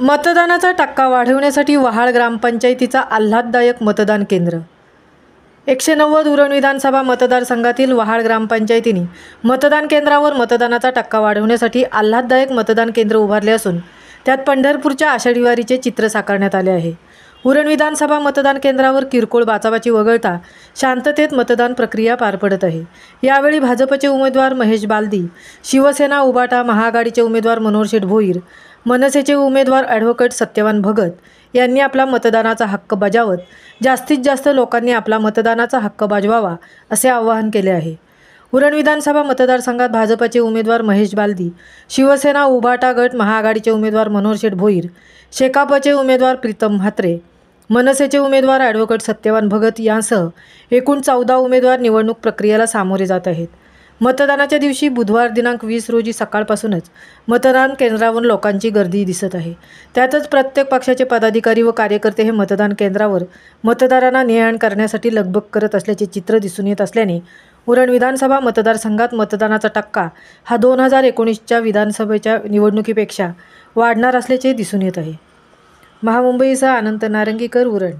मतदानाचा टक्का वाढवण्यासाठी वहाळ ग्रामपंचायतीचा आल्हाददायक मतदान केंद्र। 190 उरण विधानसभा मतदारसंघातील वहाळ ग्रामपंचायतीने मतदान केंद्रावर मतदानाचा टक्का वाढवण्यासाठी आल्हाददायक मतदान केंद्र उभारले असून त्यात पंढरपूरच्या आषाढी वारीचे चित्र साकारण्यात आले आहे। उरण विधानसभा मतदान केंद्रावर किरकोळ बाचाबाची वगळता शांततेत मतदान प्रक्रिया पार पडत आहे। यावेळी भाजपचे उमेदवार महेश बालदी, शिवसेना उबाटा महाआघाडीचे उमेदवार मनोहर शेठ भोईर, मनसेचे उमेदवार ॲडव्होकेट सत्यवान भगत यांनी आपला मतदानाचा हक्क बजावत जास्तीत जास्त लोकांनी आपला मतदानाचा हक्क बजवावा असे आवाहन केले आहे। उरण विधानसभा मतदारसंघात भाजपचे उमेदवार महेश बालदी, शिवसेना उबाटा गट महाआघाडीचे उमेदवार मनोहर शेठ भोईर, शेकापचे उमेदवार प्रीतम म्हात्रे, मनसेचे उमेदवार ॲडव्होकेट सत्यवान भगत यांसह एकूण 14 उमेदवार निवडणूक प्रक्रियेला सामोरे जात आहेत। मतदानाच्या दिवशी बुधवार दिनांक 20 रोजी सकाळपासूनच मतदान केंद्रावर लोकांची गर्दी दिसत आहे। त्यातच प्रत्येक पक्षाचे पदाधिकारी व कार्यकर्ते हे मतदान केंद्रावर मतदारांना ने-आण करण्यासाठी लगबग करत असल्याचे चित्र दिसून येत असल्याने उरण विधानसभा मतदारसंघात मतदानाचा टक्का हा 2019च्या विधानसभेच्या निवडणुकीपेक्षा वाढणार असल्याचे दिसून येत आहे। महामुंबईसह अनंत नारंगीकर, उरण।